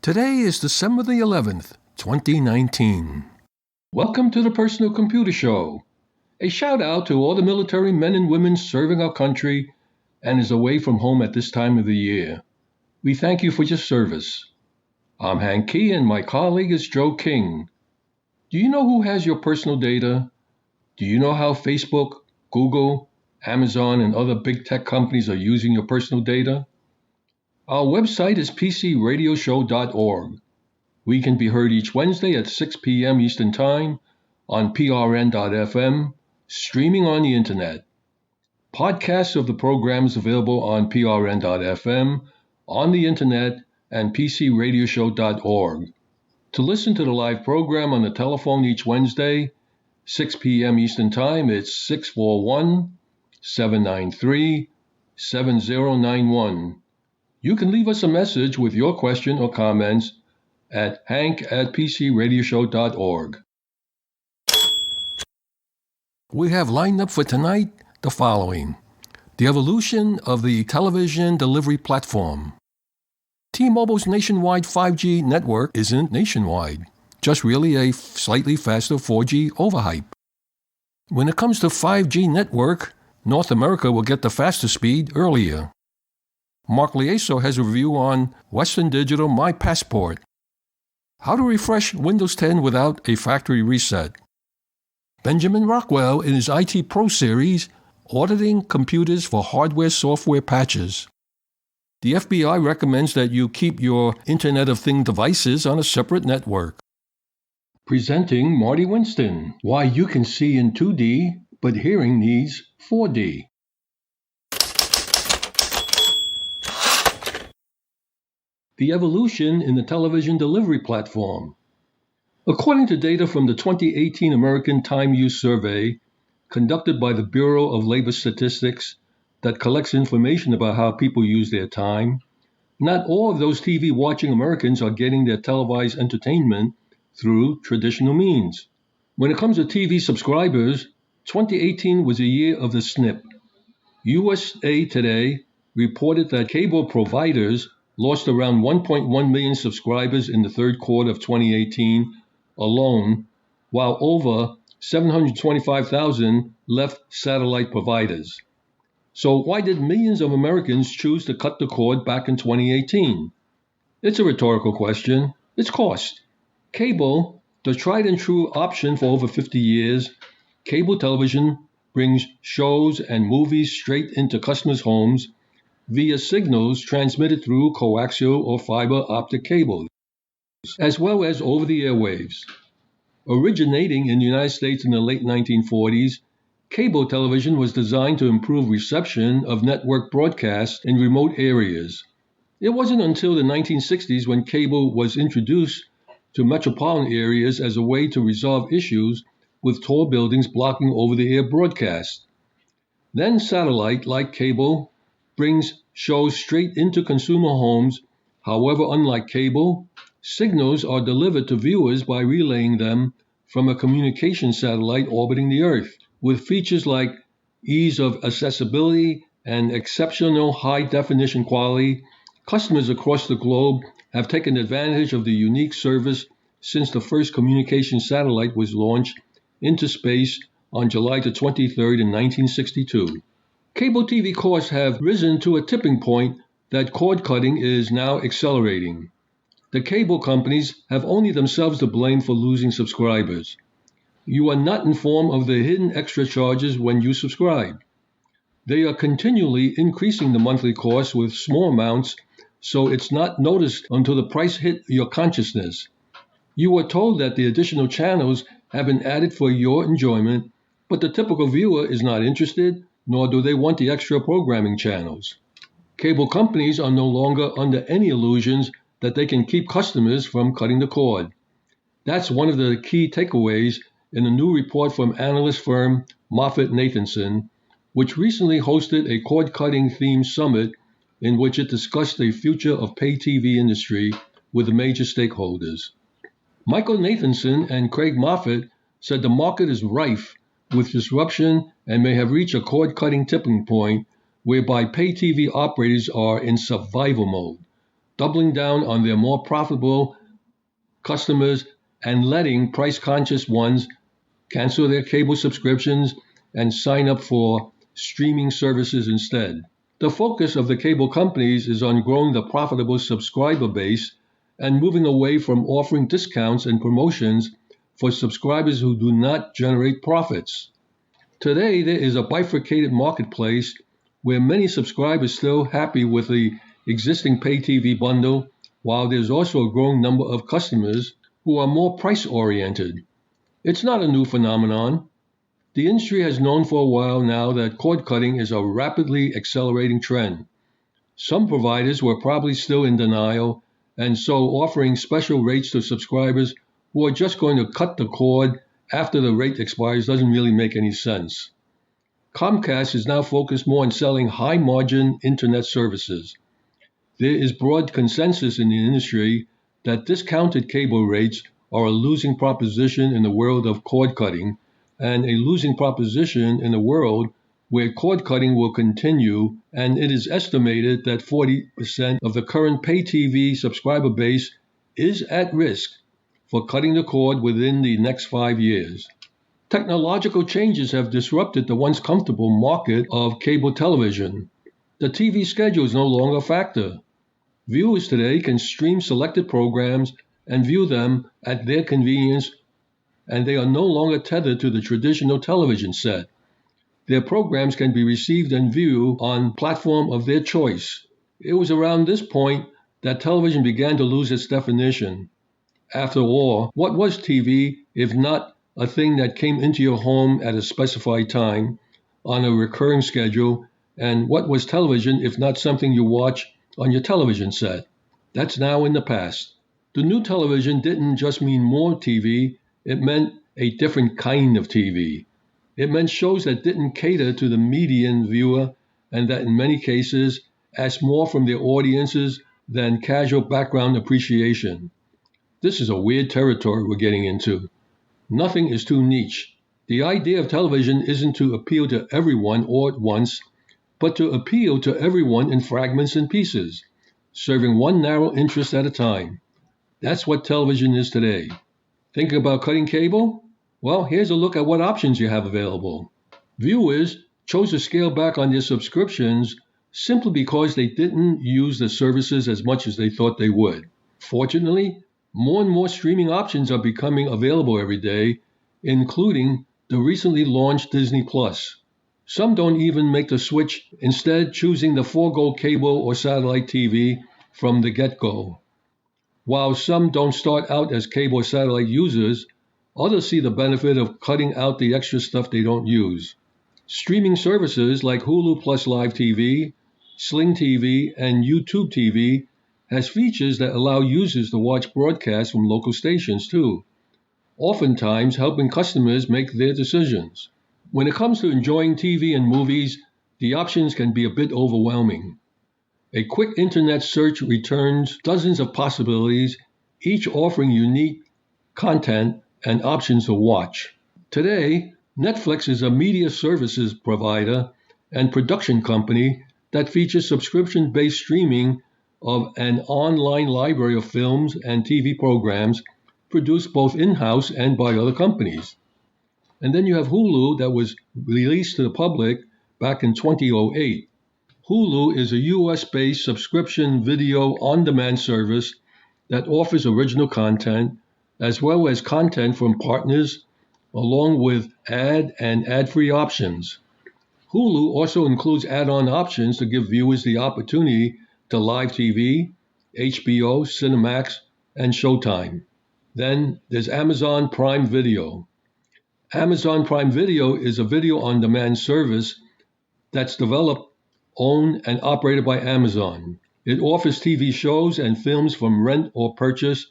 Today is December the 11th, 2019. Welcome to the Personal Computer Show. A shout out to all the military men and women serving our country and is away from home at this time of the year. We thank you for your service. I'm Hank Key and my colleague is Joe King. Do you know who has your personal data? Do you know how Facebook, Google, Amazon, and other big tech companies are using your personal data? Our website is pcradioshow.org. We can be heard each Wednesday at 6 p.m. Eastern Time on prn.fm, streaming on the Internet. Podcasts of the programs available on prn.fm, on the Internet, and pcradioshow.org. To listen to the live program on the telephone each Wednesday, 6 p.m. Eastern Time, it's 641-793-7091. You can leave us a message with your question or comments at hank@pcradioshow.org. We have lined up for tonight the following. The evolution of the television delivery platform. T-Mobile's nationwide 5G network isn't nationwide, just really a slightly faster 4G overhype. When it comes to 5G network, North America will get the faster speed earlier. Mark Laiosa has a review on Western Digital My Passport. How to refresh Windows 10 without a factory reset. Benjamin Rockwell in his IT Pro series, auditing computers for hardware-software patches. The FBI recommends that you keep your Internet of Things devices on a separate network. Presenting Marty Winston, why you can see in 2D, but hearing needs 4D. The evolution in the television delivery platform. According to data from the 2018 American Time Use Survey, conducted by the Bureau of Labor Statistics that collects information about how people use their time, not all of those TV-watching Americans are getting their televised entertainment through traditional means. When it comes to TV subscribers, 2018 was a year of the snip. USA Today reported that cable providers lost around 1.1 million subscribers in the third quarter of 2018 alone, while over 725,000 left satellite providers. So why did millions of Americans choose to cut the cord back in 2018? It's a rhetorical question. It's cost. Cable, the tried and true option for over 50 years, cable television brings shows and movies straight into customers' homes via signals transmitted through coaxial or fiber optic cables, as well as over the airwaves. Originating in the United States in the late 1940s, cable television was designed to improve reception of network broadcasts in remote areas. It wasn't until the 1960s when cable was introduced to metropolitan areas as a way to resolve issues with tall buildings blocking over-the-air broadcasts. Then satellite, like cable, brings shows straight into consumer homes. However, unlike cable, signals are delivered to viewers by relaying them from a communication satellite orbiting the Earth. With features like ease of accessibility and exceptional high-definition quality, customers across the globe have taken advantage of the unique service since the first communication satellite was launched into space on July the 23rd in 1962. Cable TV costs have risen to a tipping point that cord cutting is now accelerating. The cable companies have only themselves to blame for losing subscribers. You are not informed of the hidden extra charges when you subscribe. They are continually increasing the monthly cost with small amounts, so it's not noticed until the price hit your consciousness. You are told that the additional channels have been added for your enjoyment, but the typical viewer is not interested, nor do they want the extra programming channels. Cable companies are no longer under any illusions that they can keep customers from cutting the cord. That's one of the key takeaways in a new report from analyst firm MoffettNathanson, which recently hosted a cord-cutting themed summit in which it discussed the future of pay TV industry with the major stakeholders. Michael Nathanson and Craig Moffett said the market is rife with disruption and may have reached a cord-cutting tipping point whereby pay TV operators are in survival mode. doubling down on their more profitable customers and letting price-conscious ones cancel their cable subscriptions and sign up for streaming services instead. The focus of the cable companies is on growing the profitable subscriber base and moving away from offering discounts and promotions for subscribers who do not generate profits. Today, there is a bifurcated marketplace where many subscribers are still happy with the existing pay TV bundle, while there's also a growing number of customers who are more price-oriented. It's not a new phenomenon. The industry has known for a while now that cord cutting is a rapidly accelerating trend. Some providers were probably still in denial, and so offering special rates to subscribers who are just going to cut the cord after the rate expires doesn't really make any sense. Comcast is now focused more on selling high-margin internet services. There is broad consensus in the industry that discounted cable rates are a losing proposition in the world of cord cutting, and a losing proposition in a world where cord cutting will continue, and it is estimated that 40% of the current pay TV subscriber base is at risk for cutting the cord within the next 5 years. Technological changes have disrupted the once comfortable market of cable television. The TV schedule is no longer a factor. Viewers today can stream selected programs and view them at their convenience, and they are no longer tethered to the traditional television set. Their programs can be received and viewed on platform of their choice. It was around this point that television began to lose its definition. After all, what was TV if not a thing that came into your home at a specified time on a recurring schedule, and what was television if not something you watch on your television set? That's now in the past. The new television didn't just mean more TV, it meant a different kind of TV. It meant shows that didn't cater to the median viewer and that in many cases asked more from their audiences than casual background appreciation. This is a weird territory we're getting into. Nothing is too niche. The idea of television isn't to appeal to everyone all at once, but to appeal to everyone in fragments and pieces, serving one narrow interest at a time. That's what television is today. Thinking about cutting cable? Well, here's a look at what options you have available. Viewers chose to scale back on their subscriptions simply because they didn't use the services as much as they thought they would. Fortunately, more and more streaming options are becoming available every day, including the recently launched Disney+. Some don't even make the switch, instead choosing the forego cable or satellite TV from the get-go. While some don't start out as cable or satellite users, others see the benefit of cutting out the extra stuff they don't use. Streaming services like Hulu Plus Live TV, Sling TV, and YouTube TV has features that allow users to watch broadcasts from local stations too, oftentimes helping customers make their decisions. When it comes to enjoying TV and movies, the options can be a bit overwhelming. A quick internet search returns dozens of possibilities, each offering unique content and options to watch. Today, Netflix is a media services provider and production company that features subscription-based streaming of an online library of films and TV programs produced both in-house and by other companies. And then you have Hulu that was released to the public back in 2008. Hulu is a US-based subscription video on-demand service that offers original content as well as content from partners along with ad and ad-free options. Hulu also includes add-on options to give viewers the opportunity to live TV, HBO, Cinemax, and Showtime. Then there's Amazon Prime Video. Amazon Prime Video is a video on-demand service that's developed, owned, and operated by Amazon. It offers TV shows and films from rent or purchase,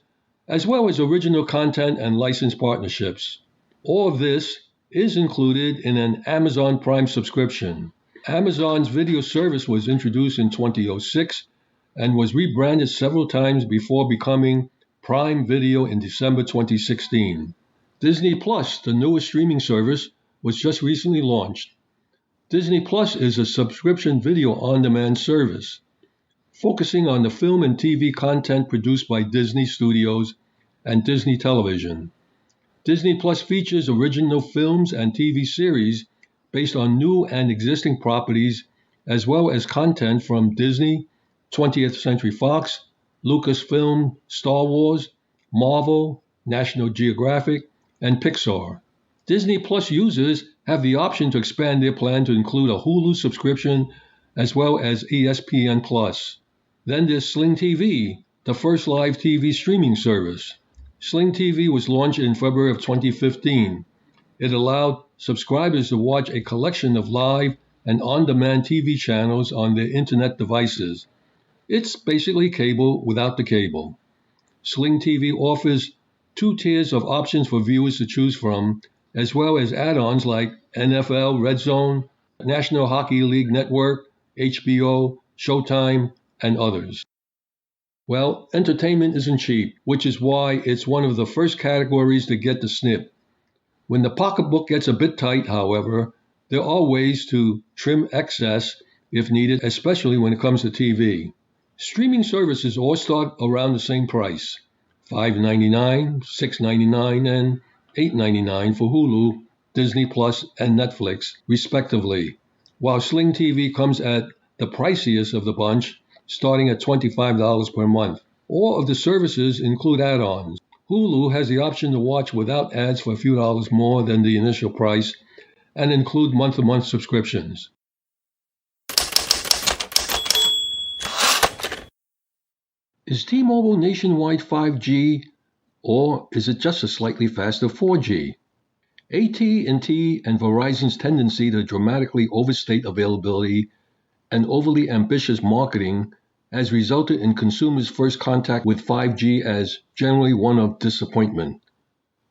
as well as original content and licensed partnerships. All of this is included in an Amazon Prime subscription. Amazon's video service was introduced in 2006 and was rebranded several times before becoming Prime Video in December 2016. Disney Plus, the newest streaming service, was just recently launched. Disney Plus is a subscription video on-demand service. focusing on the film and TV content produced by Disney Studios and Disney Television. Disney Plus features original films and TV series based on new and existing properties, as well as content from Disney, 20th Century Fox, Lucasfilm, Star Wars, Marvel, National Geographic, and Pixar. Disney Plus users have the option to expand their plan to include a Hulu subscription as well as ESPN Plus. Then there's Sling TV, the first live TV streaming service. Sling TV was launched in February of 2015. It allowed subscribers to watch a collection of live and on-demand TV channels on their internet devices. It's basically cable without the cable. Sling TV offers 2 tiers of options for viewers to choose from, as well as add-ons like NFL Red Zone, National Hockey League Network, HBO, Showtime, and others. Well, entertainment isn't cheap, which is why it's one of the first categories to get the snip. When the pocketbook gets a bit tight, however, there are ways to trim excess if needed, especially when it comes to TV. Streaming services all start around the same price, $5.99, $6.99, and $8.99 for Hulu, Disney Plus, and Netflix, respectively, while Sling TV comes at the priciest of the bunch, starting at $25 per month. All of the services include add-ons. Hulu has the option to watch without ads for a few dollars more than the initial price and include month-to-month subscriptions. Is T-Mobile nationwide 5G, or is it just a slightly faster 4G? AT&T and Verizon's tendency to dramatically overstate availability and overly ambitious marketing has resulted in consumers' first contact with 5G as generally one of disappointment.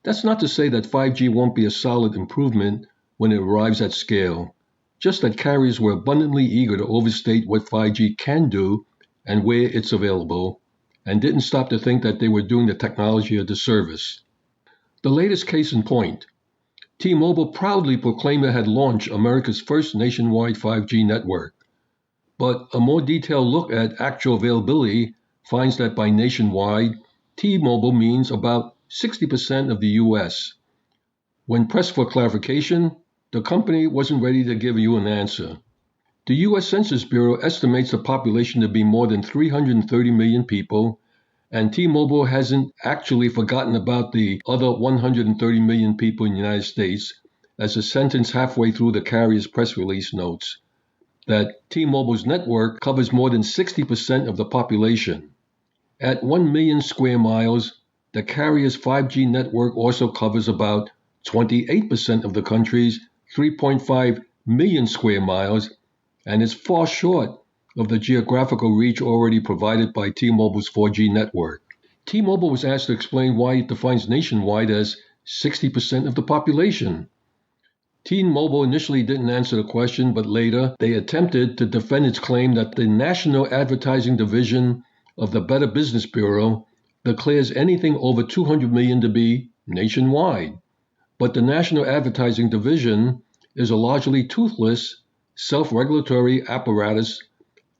That's not to say that 5G won't be a solid improvement when it arrives at scale, just that carriers were abundantly eager to overstate what 5G can do and where it's available, and didn't stop to think that they were doing the technology a disservice. The latest case in point, T-Mobile proudly proclaimed it had launched America's first nationwide 5G network. But a more detailed look at actual availability finds that by nationwide, T-Mobile means about 60% of the US. When pressed for clarification, the company wasn't ready to give you an answer. The US Census Bureau estimates the population to be more than 330 million people, and T-Mobile hasn't actually forgotten about the other 130 million people in the United States, as a sentence halfway through the carrier's press release notes that T-Mobile's network covers more than 60% of the population. At 1 million square miles, the carrier's 5G network also covers about 28% of the country's 3.5 million square miles, and is far short of the geographical reach already provided by T-Mobile's 4G network. T-Mobile was asked to explain why it defines nationwide as 60% of the population. T-Mobile initially didn't answer the question, but later they attempted to defend its claim that the National Advertising Division of the Better Business Bureau declares anything over 200 million to be nationwide. But the National Advertising Division is a largely toothless, self-regulatory apparatus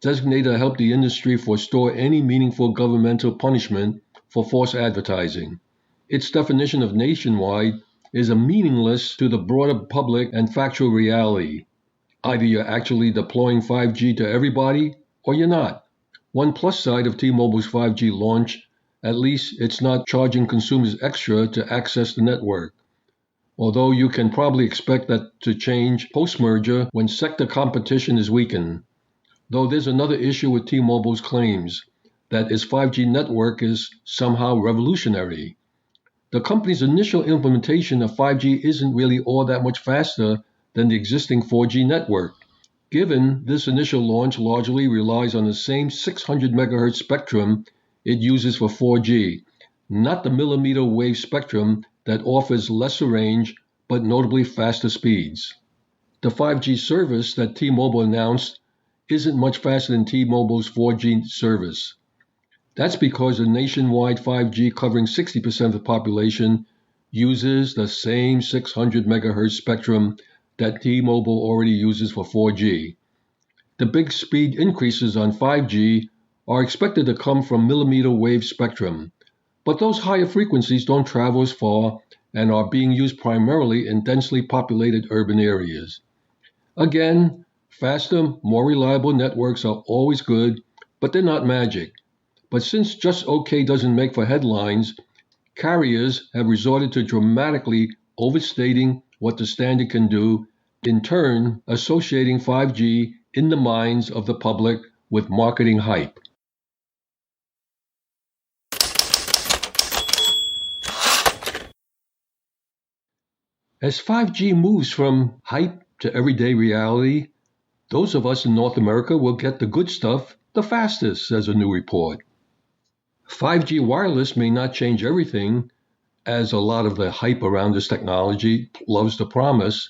designated to help the industry forestall any meaningful governmental punishment for false advertising. Its definition of nationwide is meaningless to the broader public and factual reality. Either you're actually deploying 5G to everybody, or you're not. One plus side of T-Mobile's 5G launch, at least it's not charging consumers extra to access the network. Although you can probably expect that to change post-merger when sector competition is weakened. Though there's another issue with T-Mobile's claims, that its 5G network is somehow revolutionary. The company's initial implementation of 5G isn't really all that much faster than the existing 4G network. Given this initial launch largely relies on the same 600 MHz spectrum it uses for 4G, not the millimeter wave spectrum that offers lesser range but notably faster speeds. The 5G service that T-Mobile announced isn't much faster than T-Mobile's 4G service. That's because the nationwide 5G covering 60% of the population uses the same 600 MHz spectrum that T-Mobile already uses for 4G. The big speed increases on 5G are expected to come from millimeter wave spectrum, but those higher frequencies don't travel as far and are being used primarily in densely populated urban areas. Again, faster, more reliable networks are always good, but they're not magic. But since just okay doesn't make for headlines, carriers have resorted to dramatically overstating what the standard can do, in turn associating 5G in the minds of the public with marketing hype. As 5G moves from hype to everyday reality, those of us in North America will get the good stuff the fastest, says a new report. 5G wireless may not change everything, as a lot of the hype around this technology loves to promise,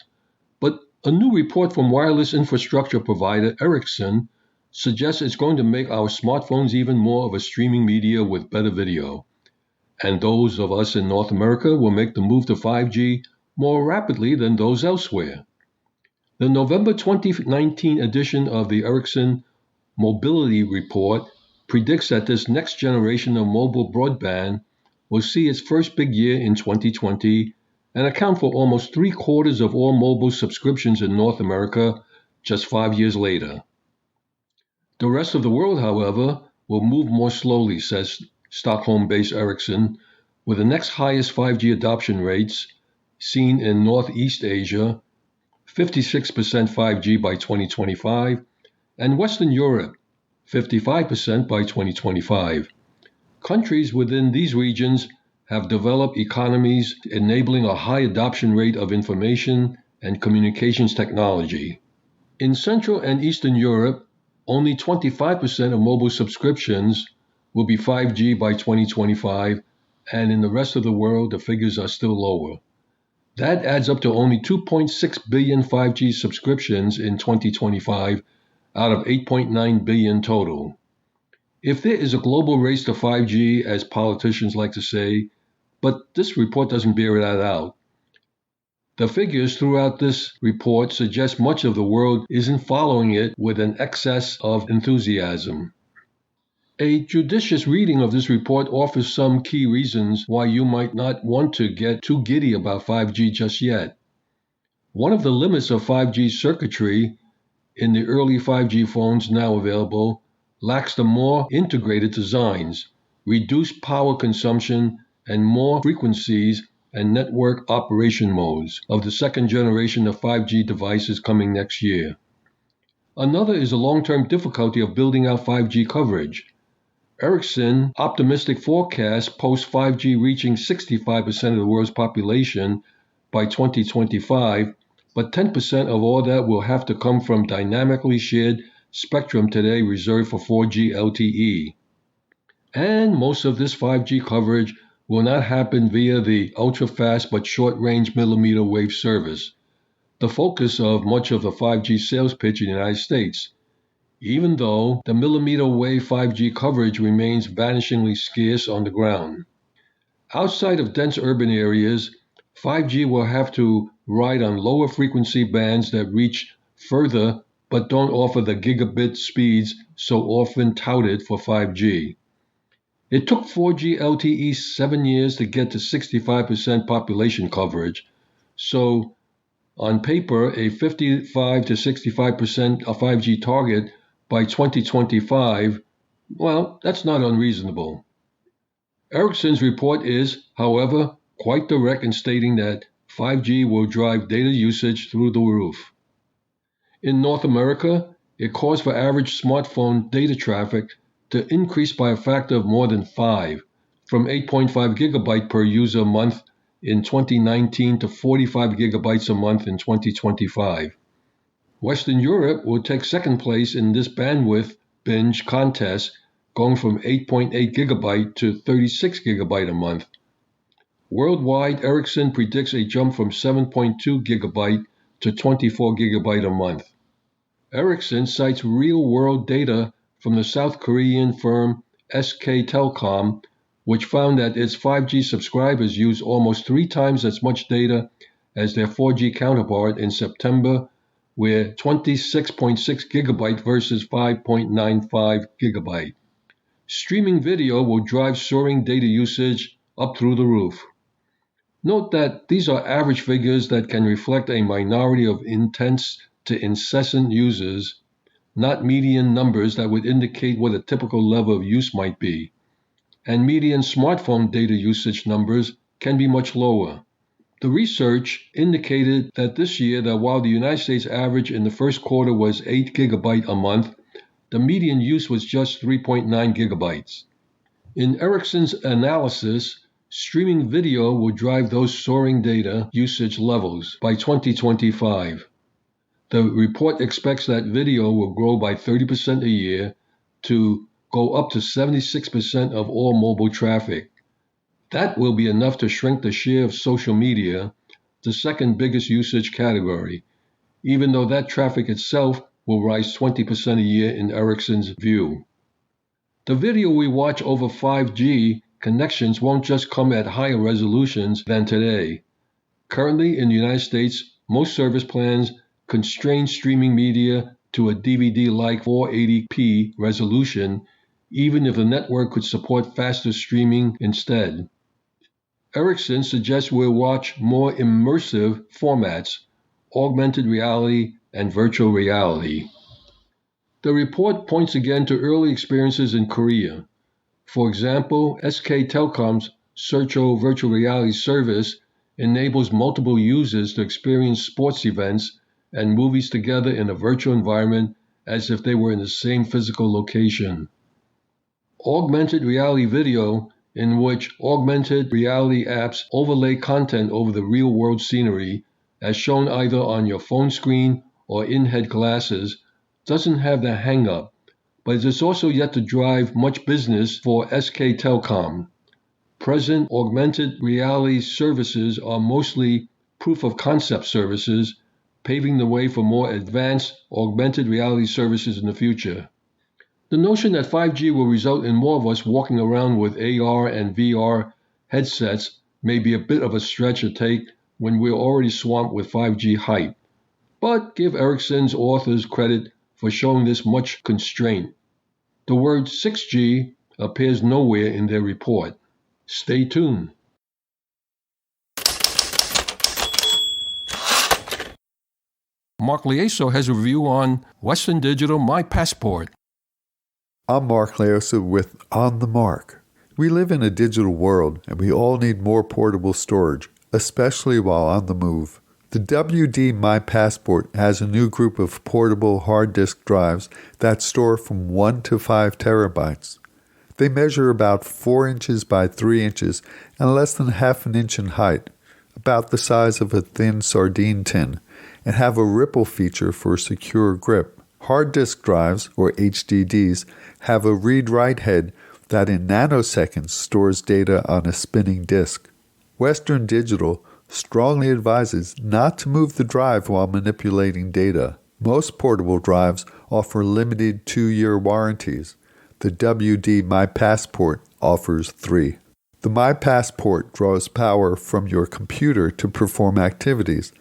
but a new report from wireless infrastructure provider Ericsson suggests it's going to make our smartphones even more of a streaming media with better video. And those of us in North America will make the move to 5G more rapidly than those elsewhere. The November 2019 edition of the Ericsson Mobility Report predicts that this next generation of mobile broadband will see its first big year in 2020 and account for almost 3/4 of all mobile subscriptions in North America just 5 years later. The rest of the world, however, will move more slowly, says Stockholm-based Ericsson, with the next highest 5G adoption rates seen in Northeast Asia, 56% 5G by 2025, and Western Europe, 55% by 2025. Countries within these regions have developed economies enabling a high adoption rate of information and communications technology. In Central and Eastern Europe, only 25% of mobile subscriptions will be 5G by 2025, and in the rest of the world, the figures are still lower. That adds up to only 2.6 billion 5G subscriptions in 2025 out of 8.9 billion total. If there is a global race to 5G, as politicians like to say, but this report doesn't bear that out. The figures throughout this report suggest much of the world isn't following it with an excess of enthusiasm. A judicious reading of this report offers some key reasons why you might not want to get too giddy about 5G just yet. One of the limits of 5G circuitry in the early 5G phones now available lacks the more integrated designs, reduced power consumption, and more frequencies and network operation modes of the second generation of 5G devices coming next year. Another is the long-term difficulty of building out 5G coverage. Ericsson optimistic forecast posts 5G reaching 65% of the world's population by 2025, but 10% of all that will have to come from dynamically shared spectrum today reserved for 4G LTE. And most of this 5G coverage will not happen via the ultra-fast but short-range millimeter wave service, the focus of much of the 5G sales pitch in the United States, even though the millimeter wave 5G coverage remains vanishingly scarce on the ground. Outside of dense urban areas, 5G will have to ride on lower frequency bands that reach further but don't offer the gigabit speeds so often touted for 5G. It took 4G LTE 7 years to get to 65% population coverage, so on paper, a 55 to 65% of 5G target by 2025, well, that's not unreasonable. Ericsson's report is, however, quite direct in stating that 5G will drive data usage through the roof. In North America, it calls for average smartphone data traffic to increase by a factor of more than 5, from 8.5 gigabyte per user a month in 2019 to 45 gigabytes a month in 2025. Western Europe will take second place in this bandwidth binge contest, going from 8.8 gigabyte to 36 gigabyte a month. Worldwide, Ericsson predicts a jump from 7.2 gigabyte to 24 gigabyte a month. Ericsson cites real-world data from the South Korean firm SK Telecom, which found that its 5G subscribers use almost 3 times as much data as their 4G counterpart in September, where 26.6 gigabyte versus 5.95 gigabyte. Streaming video will drive soaring data usage up through the roof. Note that these are average figures that can reflect a minority of intense to incessant users, not median numbers that would indicate what a typical level of use might be. And median smartphone data usage numbers can be much lower. The research indicated that this year that while the United States average in the first quarter was 8 gigabytes a month, the median use was just 3.9 gigabytes. In Ericsson's analysis, streaming video will drive those soaring data usage levels by 2025. The report expects that video will grow by 30% a year to go up to 76% of all mobile traffic. That will be enough to shrink the share of social media, the second biggest usage category, even though that traffic itself will rise 20% a year in Ericsson's view. The video we watch over 5G connections won't just come at higher resolutions than today. Currently in the United States, most service plans constrain streaming media to a DVD-like 480p resolution, even if the network could support faster streaming instead. Ericsson suggests we'll watch more immersive formats, augmented reality and virtual reality. The report points again to early experiences in Korea. For example, SK Telecom's Searcho virtual reality service enables multiple users to experience sports events and movies together in a virtual environment as if they were in the same physical location. Augmented reality video, in which augmented reality apps overlay content over the real-world scenery, as shown either on your phone screen or in-head glasses, doesn't have the hang-up, but it is also yet to drive much business for SK Telecom. Present augmented reality services are mostly proof-of-concept services, paving the way for more advanced augmented reality services in the future. The notion that 5G will result in more of us walking around with AR and VR headsets may be a bit of a stretch to take when we're already swamped with 5G hype. But give Ericsson's authors credit for showing this much constraint. The word 6G appears nowhere in their report. Stay tuned. Mark Laiosa has a review on Western Digital My Passport. I'm Mark Laiosa with On the Mark. We live in a digital world and we all need more portable storage, especially while on the move. The WD My Passport has a new group of portable hard disk drives that store from 1 to 5 terabytes. They measure about 4 inches by 3 inches and less than half an inch in height, about the size of a thin sardine tin, and have a ripple feature for secure grip. Hard disk drives, or HDDs, have a read-write head that in nanoseconds stores data on a spinning disk. Western Digital strongly advises not to move the drive while manipulating data. Most portable drives offer limited 2-year warranties. The WD My Passport offers 3. The My Passport draws power from your computer to perform activities.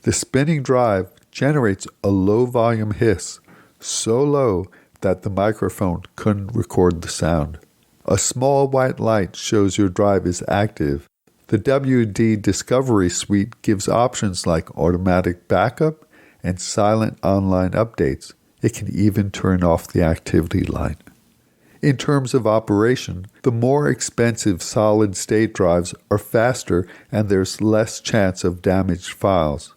The spinning drive generates a low-volume hiss, so low that the microphone couldn't record the sound. A small white light shows your drive is active. The WD Discovery Suite gives options like automatic backup and silent online updates. It can even turn off the activity light. In terms of operation, the more expensive solid-state drives are faster and there's less chance of damaged files.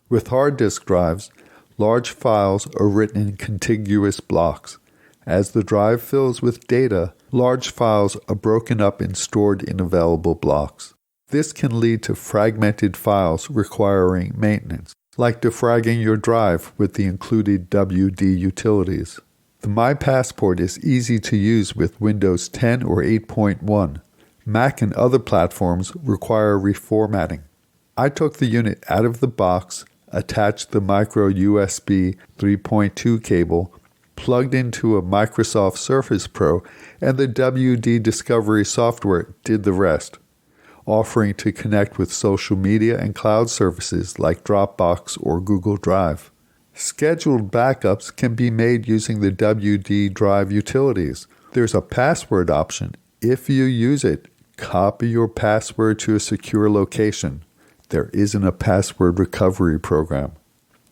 With hard disk drives, large files are written in contiguous blocks. As the drive fills with data, large files are broken up and stored in available blocks. This can lead to fragmented files requiring maintenance, like defragging your drive with the included WD utilities. The My Passport is easy to use with Windows 10 or 8.1. Mac and other platforms require reformatting. I took the unit out of the box, attached the micro USB 3.2 cable, plugged into a Microsoft Surface Pro, and the WD Discovery software did the rest, offering to connect with social media and cloud services like Dropbox or Google Drive. Scheduled backups can be made using the WD drive utilities. There's a password option. If you use it, copy your password to a secure location. There isn't a password recovery program.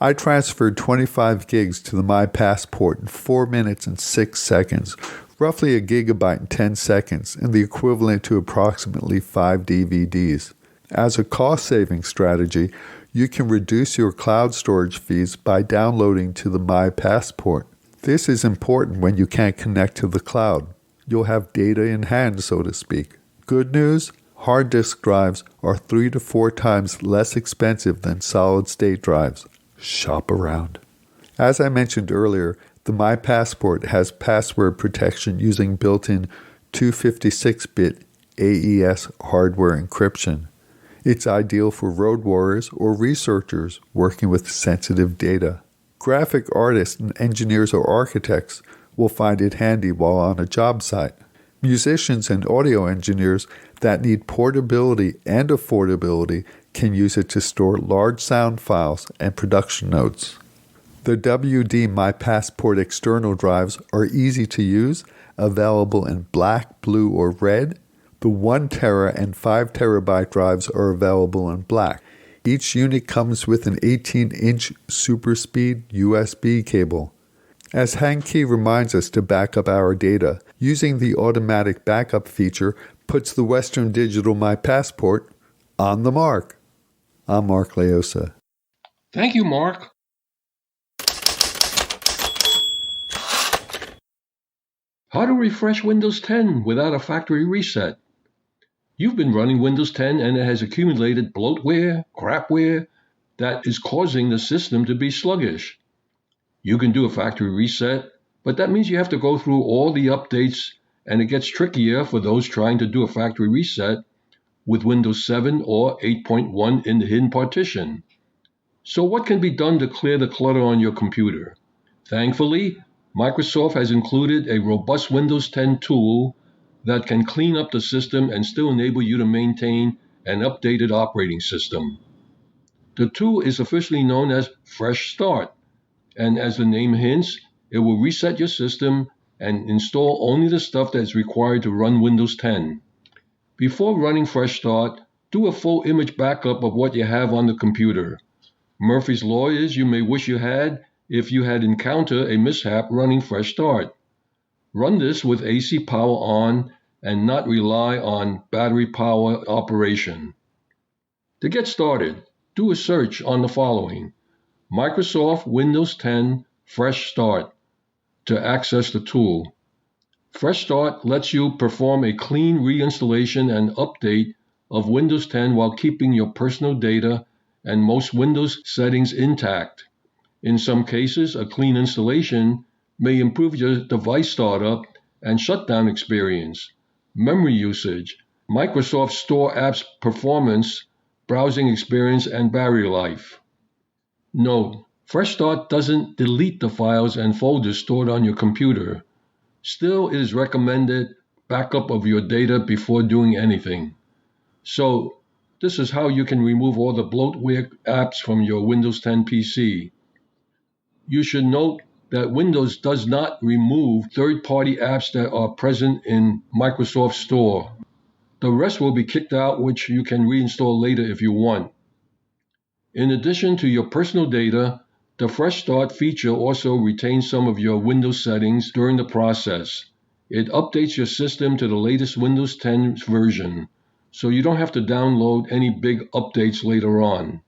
I transferred 25 gigs to the My Passport in 4 minutes and 6 seconds, roughly a gigabyte in 10 seconds, and the equivalent to approximately 5 DVDs. As a cost-saving strategy, you can reduce your cloud storage fees by downloading to the My Passport. This is important when you can't connect to the cloud. You'll have data in hand, so to speak. Good news? Hard disk drives are 3 to 4 times less expensive than solid-state drives. Shop around. As I mentioned earlier, the My Passport has password protection using built-in 256-bit AES hardware encryption. It's ideal for road warriors or researchers working with sensitive data. Graphic artists and engineers or architects will find it handy while on a job site. Musicians and audio engineers that need portability and affordability can use it to store large sound files and production notes. The WD My Passport external drives are easy to use, available in black, blue, or red. The 1 tera and 5 terabyte drives are available in black. Each unit comes with an 18-inch super-speed USB cable. As Hanke reminds us to back up our data, using the automatic backup feature puts the Western Digital My Passport on the mark. I'm Mark Laiosa. Thank you, Mark. How to refresh Windows 10 without a factory reset. You've been running Windows 10 and it has accumulated bloatware, crapware that is causing the system to be sluggish. You can do a factory reset, but that means you have to go through all the updates, and it gets trickier for those trying to do a factory reset with Windows 7 or 8.1 in the hidden partition. So what can be done to clear the clutter on your computer? Thankfully, Microsoft has included a robust Windows 10 tool that can clean up the system and still enable you to maintain an updated operating system. The tool is officially known as Fresh Start, and as the name hints, it will reset your system and install only the stuff that is required to run Windows 10. Before running Fresh Start, do a full image backup of what you have on the computer. Murphy's Law is you may wish you had if you had encountered a mishap running Fresh Start. Run this with AC power on and not rely on battery power operation. To get started, do a search on the following: Microsoft Windows 10 Fresh Start to access the tool. Fresh Start lets you perform a clean reinstallation and update of Windows 10 while keeping your personal data and most Windows settings intact. In some cases, a clean installation may improve your device startup and shutdown experience, memory usage, Microsoft Store apps performance, browsing experience, and battery life. Note: Fresh Start doesn't delete the files and folders stored on your computer. Still, it is recommended backup of your data before doing anything. So, this is how you can remove all the bloatware apps from your Windows 10 PC. You should note that Windows does not remove third-party apps that are present in Microsoft Store. The rest will be kicked out, which you can reinstall later if you want. In addition to your personal data, the Fresh Start feature also retains some of your Windows settings during the process. It updates your system to the latest Windows 10 version, so you don't have to download any big updates later on.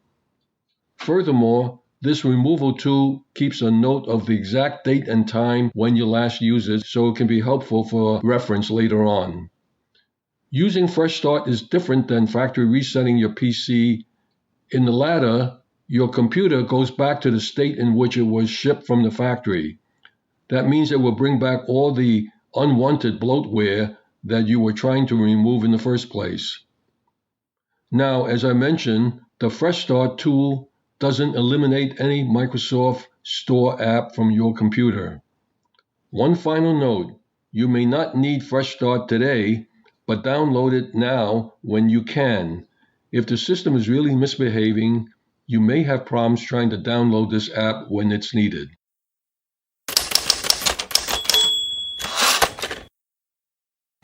Furthermore, this removal tool keeps a note of the exact date and time when you last used it, so it can be helpful for reference later on. Using Fresh Start is different than factory resetting your PC. In the latter, your computer goes back to the state in which it was shipped from the factory. That means it will bring back all the unwanted bloatware that you were trying to remove in the first place. Now, as I mentioned, the Fresh Start tool doesn't eliminate any Microsoft Store app from your computer. One final note: you may not need Fresh Start today, but download it now when you can. If the system is really misbehaving, you may have problems trying to download this app when it's needed.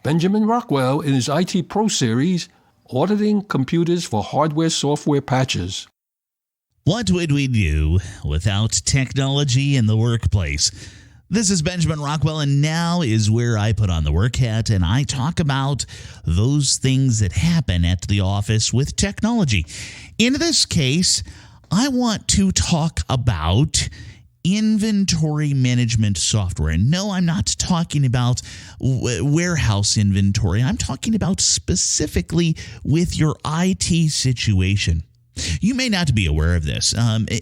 Benjamin Rockwell in his IT Pro series, Auditing Computers for Hardware-Software Patches. What would we do without technology in the workplace? This is Benjamin Rockwell, and now is where I put on the work hat and I talk about those things that happen at the office with technology. In this case, I want to talk about inventory management software. And no, I'm not talking about warehouse inventory. I'm talking about specifically with your IT situation. You may not be aware of this.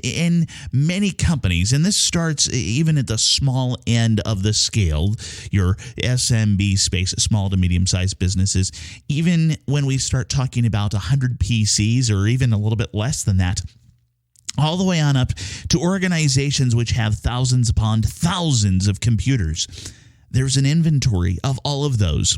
In many companies, and this starts even at the small end of the scale, your SMB space, small to medium-sized businesses, even when we start talking about 100 PCs or even a little bit less than that, all the way on up to organizations which have thousands upon thousands of computers. There's an inventory of all of those.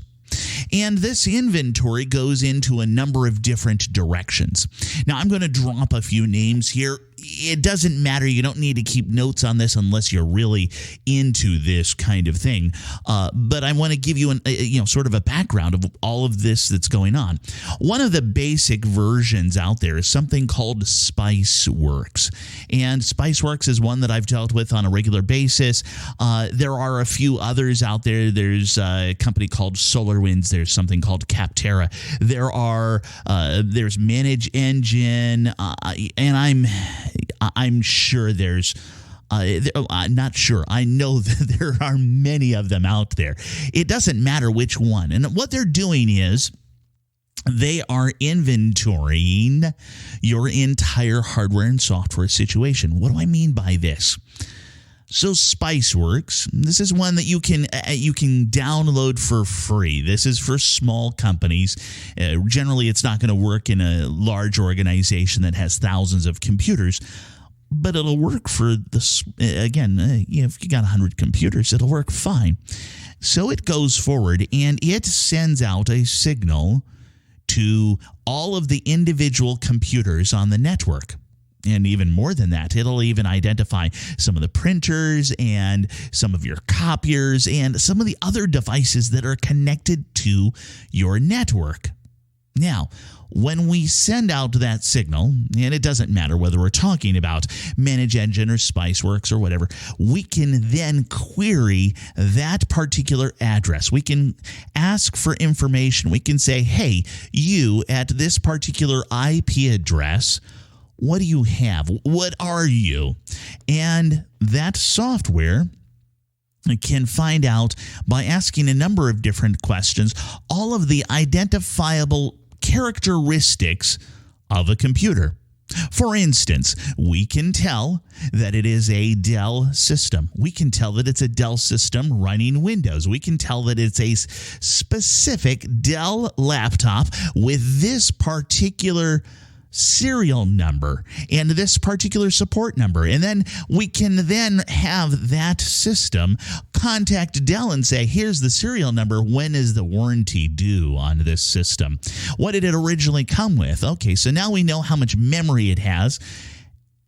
And this inventory goes into a number of different directions. Now, I'm going to drop a few names here. It doesn't matter. You don't need to keep notes on this unless you're really into this kind of thing. But I want to give you sort of a background of all of this that's going on. One of the basic versions out there is something called SpiceWorks. And SpiceWorks is one that I've dealt with on a regular basis. There are a few others out there. There's a company called SolarWinds. There's something called Capterra. There's Manage Engine, and I'm sure there's not sure. I know that there are many of them out there. It doesn't matter which one. And what they're doing is they are inventorying your entire hardware and software situation. What do I mean by this? So SpiceWorks, this is one that you can download for free. This is for small companies. Generally, it's not going to work in a large organization that has thousands of computers, but it'll work for this. Again, if you got 100 computers, it'll work fine. So it goes forward and it sends out a signal to all of the individual computers on the network. And even more than that, it'll even identify some of the printers and some of your copiers and some of the other devices that are connected to your network. Now, when we send out that signal, and it doesn't matter whether we're talking about Manage Engine or SpiceWorks or whatever, we can then query that particular address. We can ask for information. We can say, hey, you at this particular IP address, what do you have? What are you? And that software can find out by asking a number of different questions all of the identifiable characteristics of a computer. For instance, we can tell that it is a Dell system. We can tell that it's a Dell system running Windows. We can tell that it's a specific Dell laptop with this particular serial number and this particular support number. And then we can then have that system contact Dell and say, here's the serial number. When is the warranty due on this system? What did it originally come with? Okay, so now we know how much memory it has,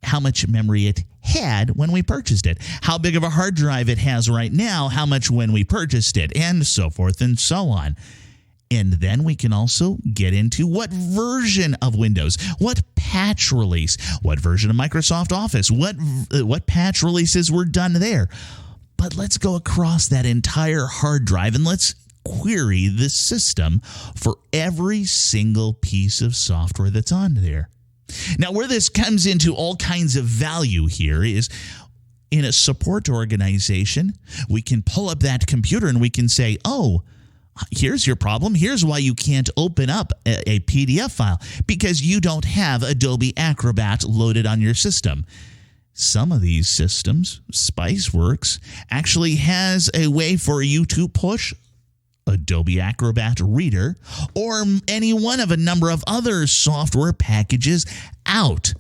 how much memory it had when we purchased it, how big of a hard drive it has right now, how much when we purchased it, and so forth and so on. And then we can also get into what version of Windows, what patch release, what version of Microsoft Office, what patch releases were done there. But let's go across that entire hard drive and let's query the system for every single piece of software that's on there. Now, where this comes into all kinds of value here is in a support organization, we can pull up that computer and we can say, oh, here's your problem. Here's why you can't open up a PDF file, because you don't have Adobe Acrobat loaded on your system. Some of these systems, SpiceWorks, actually has a way for you to push Adobe Acrobat Reader or any one of a number of other software packages out.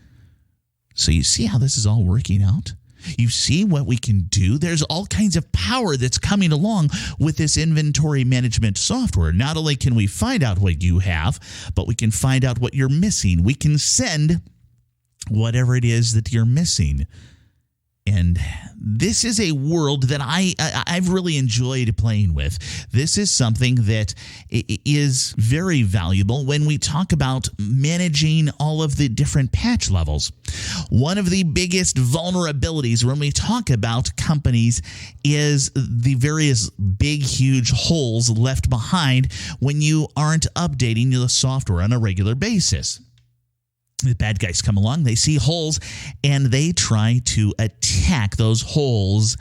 So you see how this is all working out? You see what we can do? There's all kinds of power that's coming along with this inventory management software. Not only can we find out what you have, but we can find out what you're missing. We can send whatever it is that you're missing. And this is a world that I've really enjoyed playing with. This is something that is very valuable when we talk about managing all of the different patch levels. One of the biggest vulnerabilities when we talk about companies is the various big, huge holes left behind when you aren't updating the software on a regular basis. The bad guys come along, they see holes, and they try to attack those holes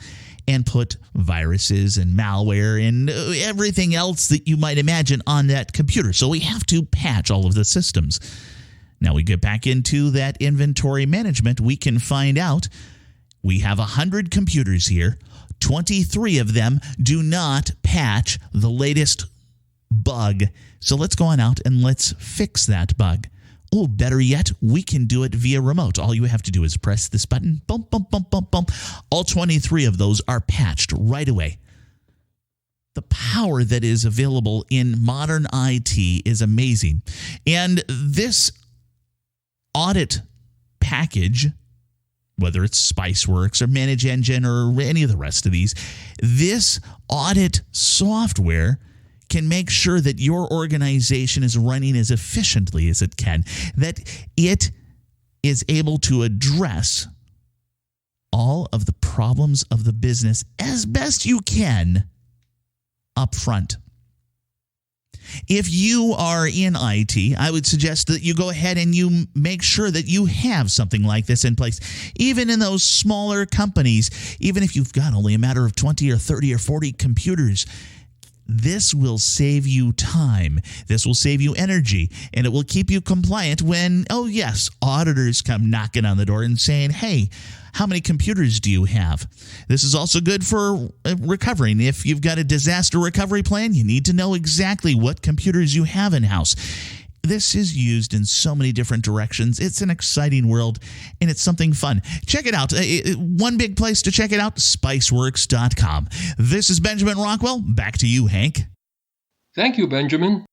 and put viruses and malware and everything else that you might imagine on that computer. So we have to patch all of the systems. Now we get back into that inventory management. We can find out we have 100 computers here. 23 of them do not patch the latest bug. So let's go on out and let's fix that bug. Oh, better yet, we can do it via remote. All you have to do is press this button. Boom, boom, boom, boom, boom. All 23 of those are patched right away. The power that is available in modern IT is amazing. And this audit package, whether it's Spiceworks or Manage Engine or any of the rest of these, this audit software can make sure that your organization is running as efficiently as it can, that it is able to address all of the problems of the business as best you can up front. If you are in IT, I would suggest that you go ahead and you make sure that you have something like this in place. Even in those smaller companies, even if you've got only a matter of 20 or 30 or 40 computers, this will save you time. This will save you energy, and it will keep you compliant when, oh yes, auditors come knocking on the door and saying, hey, how many computers do you have? This is also good for recovering. If you've got a disaster recovery plan, you need to know exactly what computers you have in-house. This is used in so many different directions. It's an exciting world, and it's something fun. Check it out. One big place to check it out, spiceworks.com. This is Benjamin Rockwell. Back to you, Hank. Thank you, Benjamin.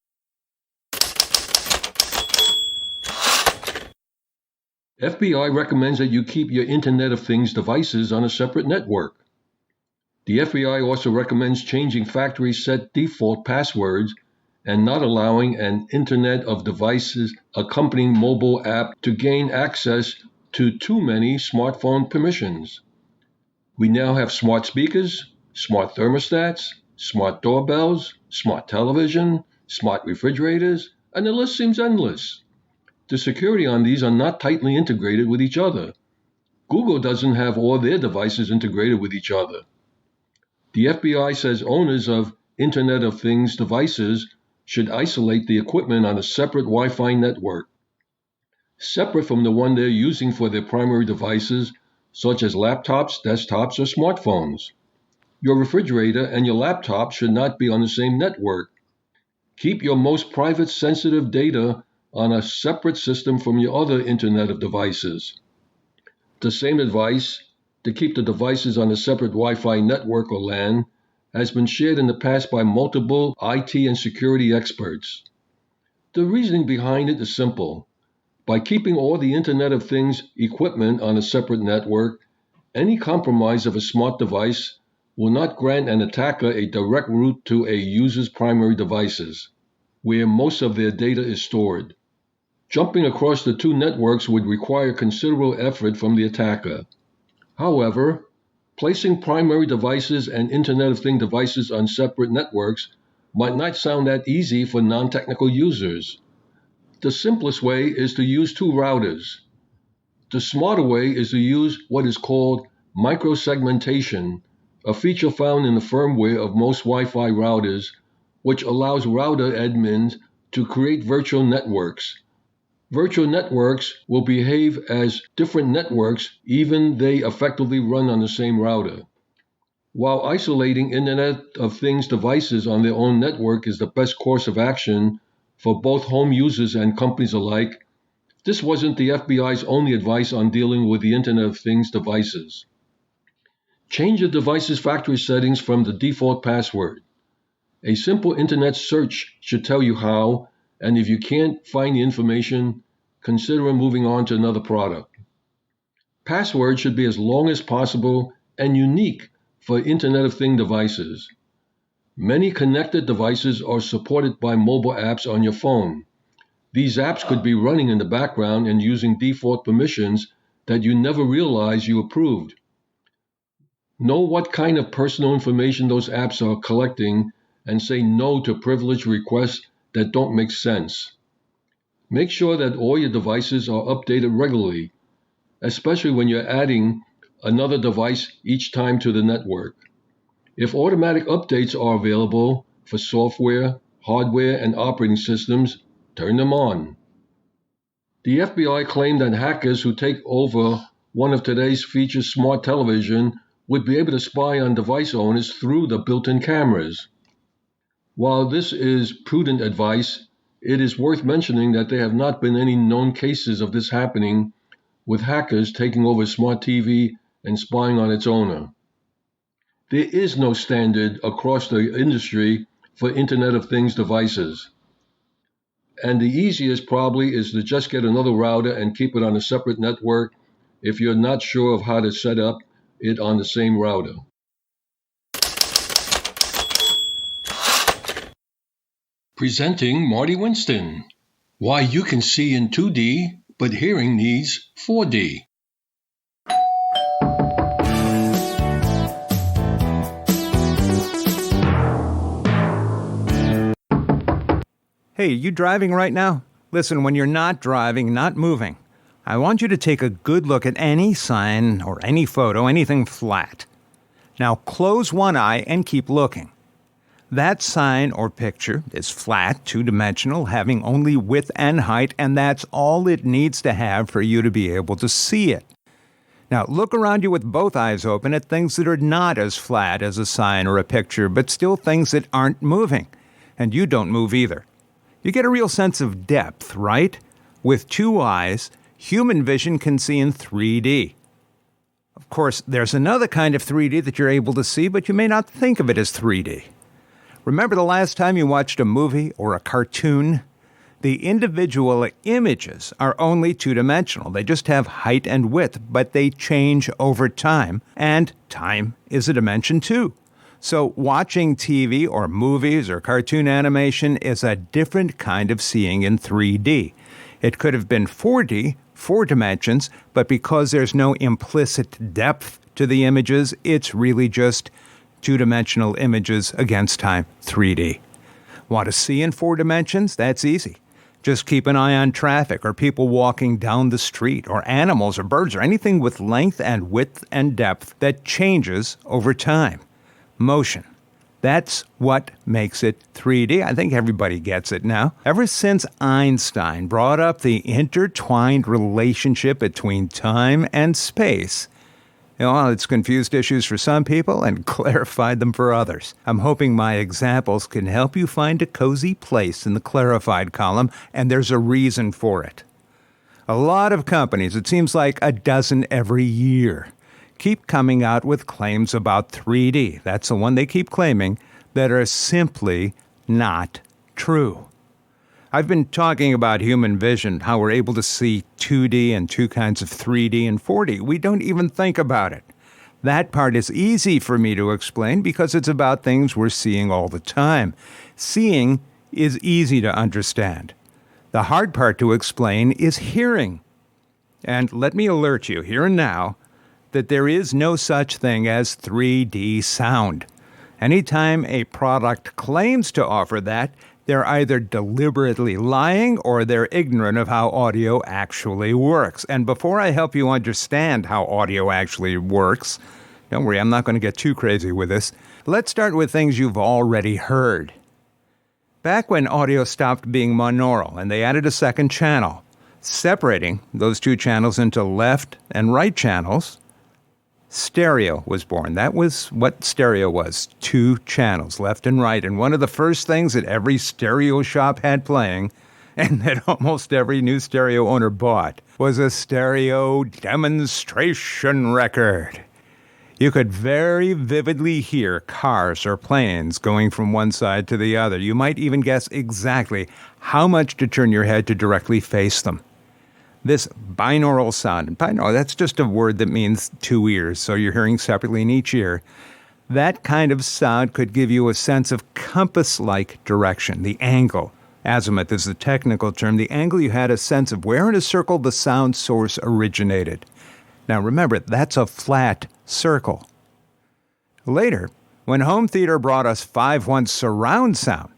FBI recommends that you keep your Internet of Things devices on a separate network. The FBI also recommends changing factory set default passwords and not allowing an Internet of Devices accompanying mobile app to gain access to too many smartphone permissions. We now have smart speakers, smart thermostats, smart doorbells, smart television, smart refrigerators, and the list seems endless. The security on these are not tightly integrated with each other. Google doesn't have all their devices integrated with each other. The FBI says owners of Internet of Things devices should isolate the equipment on a separate Wi-Fi network, separate from the one they're using for their primary devices, such as laptops, desktops, or smartphones. Your refrigerator and your laptop should not be on the same network. Keep your most private sensitive data on a separate system from your other Internet of Devices. The same advice to keep the devices on a separate Wi-Fi network or LAN has been shared in the past by multiple IT and security experts. The reasoning behind it is simple. By keeping all the Internet of Things equipment on a separate network, any compromise of a smart device will not grant an attacker a direct route to a user's primary devices, where most of their data is stored. Jumping across the two networks would require considerable effort from the attacker. However, placing primary devices and Internet of Things devices on separate networks might not sound that easy for non-technical users. The simplest way is to use two routers. The smarter way is to use what is called microsegmentation, a feature found in the firmware of most Wi-Fi routers, which allows router admins to create virtual networks. Virtual networks will behave as different networks even they effectively run on the same router. While isolating Internet of Things devices on their own network is the best course of action for both home users and companies alike, this wasn't the FBI's only advice on dealing with the Internet of Things devices. Change your device's factory settings from the default password. A simple internet search should tell you how, and if you can't find the information, consider moving on to another product. Passwords should be as long as possible and unique for Internet of Things devices. Many connected devices are supported by mobile apps on your phone. These apps could be running in the background and using default permissions that you never realize you approved. Know what kind of personal information those apps are collecting and say no to privilege requests that don't make sense. Make sure that all your devices are updated regularly, especially when you're adding another device each time to the network. If automatic updates are available for software, hardware, and operating systems, turn them on. The FBI claimed that hackers who take over one of today's featured smart television would be able to spy on device owners through the built-in cameras. While this is prudent advice, it is worth mentioning that there have not been any known cases of this happening with hackers taking over smart TV and spying on its owner. There is no standard across the industry for Internet of Things devices. And the easiest probably is to just get another router and keep it on a separate network if you're not sure of how to set up it on the same router. Presenting Marty Winston. Why you can see in 2D, but hearing needs 4D. Hey, you driving right now? Listen, when you're not driving, not moving, I want you to take a good look at any sign or any photo, anything flat. Now close one eye and keep looking. That sign or picture is flat, two-dimensional, having only width and height, and that's all it needs to have for you to be able to see it. Now look around you with both eyes open at things that are not as flat as a sign or a picture, but still things that aren't moving. And you don't move either. You get a real sense of depth, right? With two eyes, human vision can see in 3D. Of course, there's another kind of 3D that you're able to see, but you may not think of it as 3D. Remember the last time you watched a movie or a cartoon? The individual images are only two-dimensional. They just have height and width, but they change over time, and time is a dimension too. So watching TV or movies or cartoon animation is a different kind of seeing in 3D. It could have been 4D, 4 dimensions, but because there's no implicit depth to the images, it's really just two-dimensional images against time, 3D. Want to see in 4 dimensions? That's easy. Just keep an eye on traffic or people walking down the street or animals or birds or anything with length and width and depth that changes over time. Motion. That's what makes it 3D. I think everybody gets it now. Ever since Einstein brought up the intertwined relationship between time and space, it's confused issues for some people and clarified them for others. I'm hoping my examples can help you find a cozy place in the clarified column, and there's a reason for it. A lot of companies, it seems like a dozen every year, keep coming out with claims about 3D, that's the one they keep claiming, that are simply not true. I've been talking about human vision, how we're able to see 2D and two kinds of 3D and 4D. We don't even think about it. That part is easy for me to explain because it's about things we're seeing all the time. Seeing is easy to understand. The hard part to explain is hearing. And let me alert you here and now that there is no such thing as 3D sound. Anytime a product claims to offer that, they're either deliberately lying or they're ignorant of how audio actually works. And before I help you understand how audio actually works, don't worry, I'm not going to get too crazy with this. Let's start with things you've already heard. Back when audio stopped being monaural and they added a second channel, separating those two channels into left and right channels, stereo was born. That was what stereo was, 2 channels, left and right. And one of the first things that every stereo shop had playing, and that almost every new stereo owner bought, was a stereo demonstration record. You could very vividly hear cars or planes going from one side to the other. You might even guess exactly how much to turn your head to directly face them. This binaural sound, and binaural, that's just a word that means two ears, so you're hearing separately in each ear. That kind of sound could give you a sense of compass-like direction, the angle. Azimuth is the technical term. The angle you had a sense of where in a circle the sound source originated. Now remember, that's a flat circle. Later, when home theater brought us 5.1 surround sound,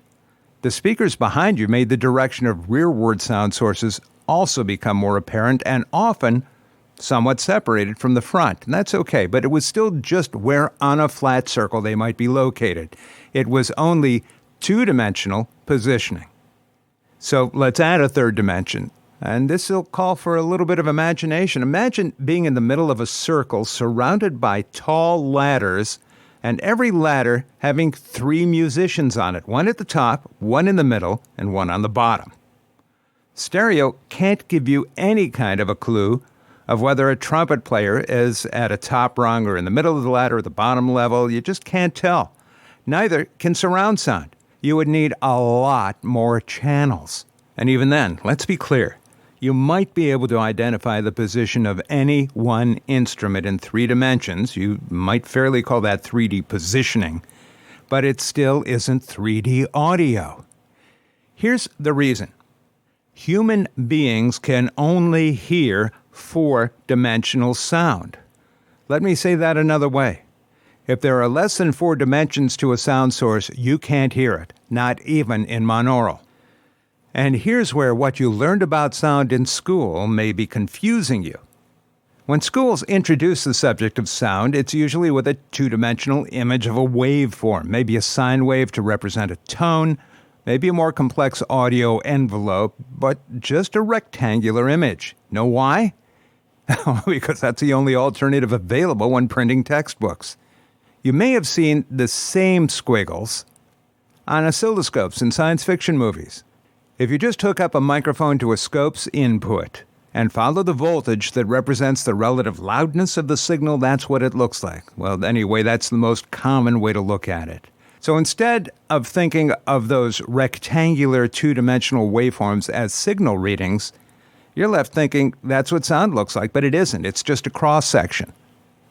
the speakers behind you made the direction of rearward sound sources also become more apparent and often somewhat separated from the front. And that's okay, but it was still just where on a flat circle they might be located. It was only two-dimensional positioning. So let's add a third dimension. And this will call for a little bit of imagination. Imagine being in the middle of a circle surrounded by tall ladders, and every ladder having 3 musicians on it, one at the top, one in the middle, and one on the bottom. Stereo can't give you any kind of a clue of whether a trumpet player is at a top rung or in the middle of the ladder or the bottom level. You just can't tell. Neither can surround sound. You would need a lot more channels. And even then, let's be clear, you might be able to identify the position of any one instrument in 3 dimensions. You might fairly call that 3D positioning, but it still isn't 3D audio. Here's the reason. Human beings can only hear 4-dimensional sound. Let me say that another way. If there are less than 4 dimensions to a sound source, you can't hear it, not even in monaural. And here's where what you learned about sound in school may be confusing you. When schools introduce the subject of sound, it's usually with a 2-dimensional image of a waveform, maybe a sine wave to represent a tone, maybe a more complex audio envelope, but just a rectangular image. Know why? Because that's the only alternative available when printing textbooks. You may have seen the same squiggles on oscilloscopes in science fiction movies. If you just hook up a microphone to a scope's input and follow the voltage that represents the relative loudness of the signal, that's what it looks like. Well, anyway, that's the most common way to look at it. So instead of thinking of those rectangular 2-dimensional waveforms as signal readings, you're left thinking that's what sound looks like, but it isn't. It's just a cross-section.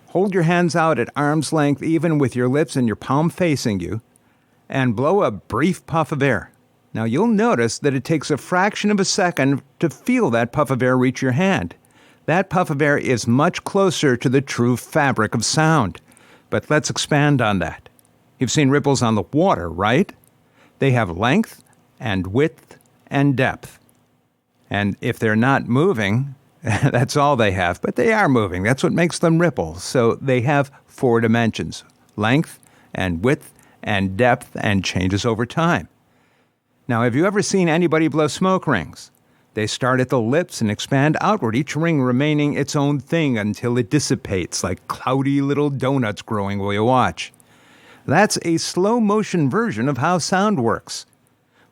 Hold your hands out at arm's length, even with your lips and your palm facing you, and blow a brief puff of air. Now you'll notice that it takes a fraction of a second to feel that puff of air reach your hand. That puff of air is much closer to the true fabric of sound. But let's expand on that. You've seen ripples on the water, right? They have length and width and depth. And if they're not moving, that's all they have. But they are moving. That's what makes them ripples. So they have 4 dimensions, length and width and depth, and changes over time. Now, have you ever seen anybody blow smoke rings? They start at the lips and expand outward, each ring remaining its own thing until it dissipates like cloudy little donuts growing while you watch. That's a slow-motion version of how sound works.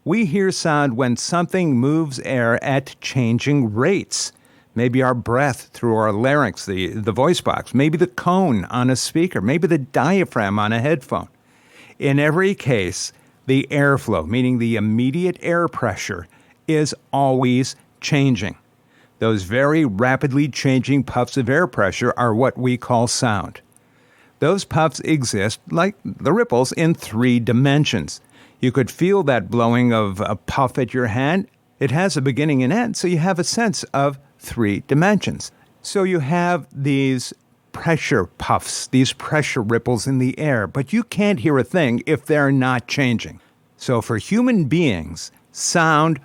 We hear sound when something moves air at changing rates. Maybe our breath through our larynx, the voice box, maybe the cone on a speaker, maybe the diaphragm on a headphone. In every case, the airflow, meaning the immediate air pressure, is always changing. Those very rapidly changing puffs of air pressure are what we call sound. Those puffs exist, like the ripples, in 3 dimensions. You could feel that blowing of a puff at your hand. It has a beginning and end, so you have a sense of 3 dimensions. So you have these pressure puffs, these pressure ripples in the air, but you can't hear a thing if they're not changing. So for human beings, sound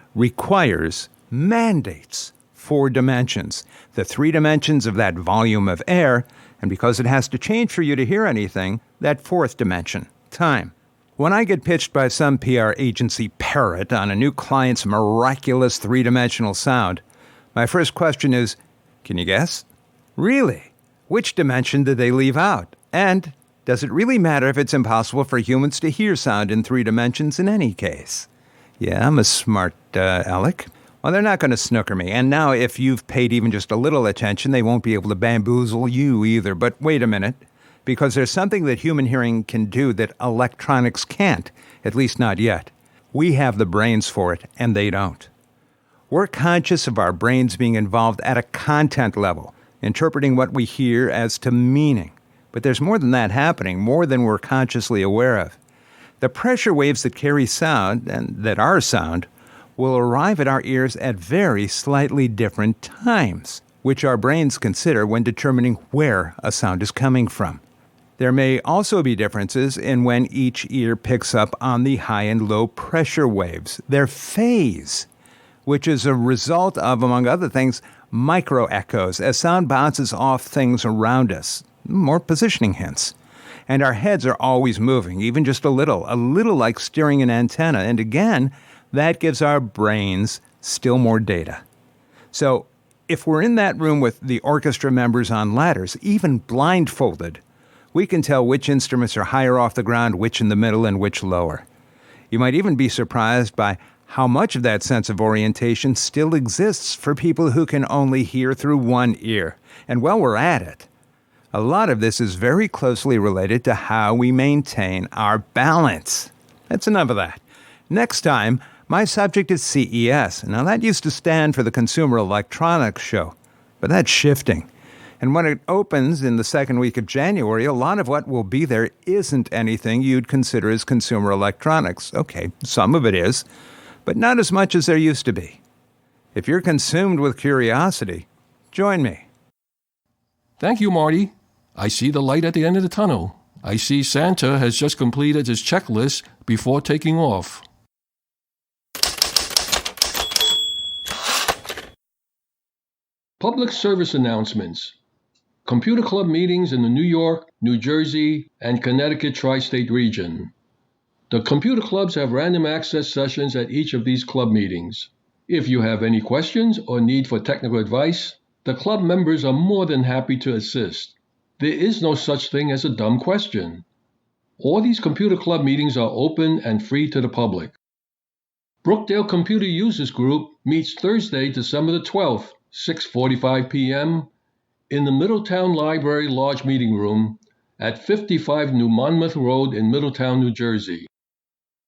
mandates 4 dimensions, the 3 dimensions of that volume of air, and because it has to change for you to hear anything, that 4th dimension, time. When I get pitched by some PR agency parrot on a new client's miraculous 3-dimensional sound, my first question is, can you guess? Really? Which dimension did they leave out? And does it really matter if it's impossible for humans to hear sound in 3 dimensions in any case? Yeah, I'm a smart aleck. Well, they're not going to snooker me. And now if you've paid even just a little attention, they won't be able to bamboozle you either. But wait a minute, because there's something that human hearing can do that electronics can't, at least not yet. We have the brains for it, and they don't. We're conscious of our brains being involved at a content level, interpreting what we hear as to meaning. But there's more than that happening, more than we're consciously aware of. The pressure waves that carry sound, and that are sound, will arrive at our ears at very slightly different times, which our brains consider when determining where a sound is coming from. There may also be differences in when each ear picks up on the high and low pressure waves, their phase, which is a result of, among other things, microechoes as sound bounces off things around us, more positioning hints. And our heads are always moving, even just a little like steering an antenna. And again, that gives our brains still more data. So if we're in that room with the orchestra members on ladders, even blindfolded, we can tell which instruments are higher off the ground, which in the middle, and which lower. You might even be surprised by how much of that sense of orientation still exists for people who can only hear through one ear. And while we're at it, a lot of this is very closely related to how we maintain our balance. That's enough of that. Next time, my subject is CES. Now, that used to stand for the Consumer Electronics Show, but that's shifting. And when it opens in the second week of January, a lot of what will be there isn't anything you'd consider as consumer electronics. Okay, some of it is, but not as much as there used to be. If you're consumed with curiosity, join me. Thank you, Marty. I see the light at the end of the tunnel. I see Santa has just completed his checklist before taking off. Public service announcements. Computer Club meetings in the New York, New Jersey, and Connecticut tri-state region. The computer clubs have random access sessions at each of these club meetings. If you have any questions or need for technical advice, the club members are more than happy to assist. There is no such thing as a dumb question. All these computer club meetings are open and free to the public. Brookdale Computer Users Group meets Thursday, December the 12th, 6:45 p.m. in the Middletown Library Large Meeting Room at 55 New Monmouth Road in Middletown, New Jersey.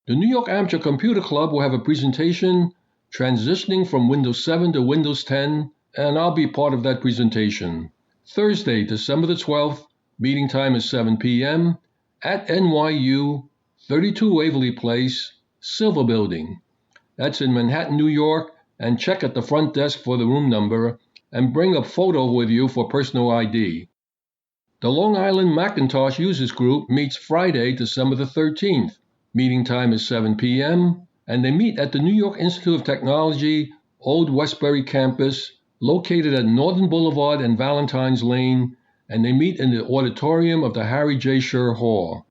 The New York Amateur Computer Club will have a presentation transitioning from Windows 7 to Windows 10, and I'll be part of that presentation. Thursday, December the 12th, meeting time is 7 p.m. at NYU, 32 Waverly Place, Silver Building. That's in Manhattan, New York, and check at the front desk for the room number and bring a photo with you for personal ID. The Long Island Macintosh Users Group meets Friday, December the 13th. Meeting time is 7 p.m., and they meet at the New York Institute of Technology, Old Westbury Campus, located at Northern Boulevard and Valentine's Lane, and they meet in the auditorium of the Harry J. Scher Hall.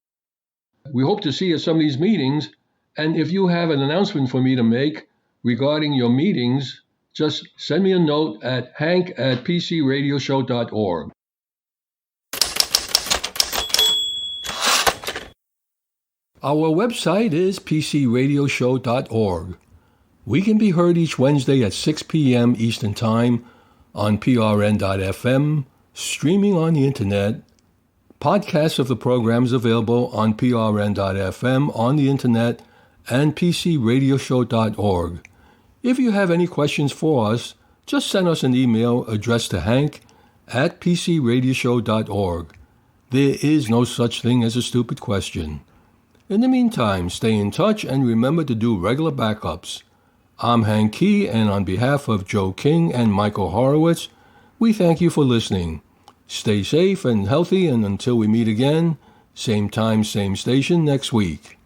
We hope to see you at some of these meetings, and if you have an announcement for me to make regarding your meetings, just send me a note at hank@pcradioshow.org. Our website is pcradioshow.org. We can be heard each Wednesday at 6 p.m. Eastern Time on prn.fm, streaming on the Internet. Podcasts of the programs available on prn.fm, on the Internet, and pcradioshow.org. If you have any questions for us, just send us an email addressed to hank@pcradioshow.org. There is no such thing as a stupid question. In the meantime, stay in touch and remember to do regular backups. I'm Hank Key, and on behalf of Joe King and Michael Horowitz, we thank you for listening. Stay safe and healthy, and until we meet again, same time, same station next week.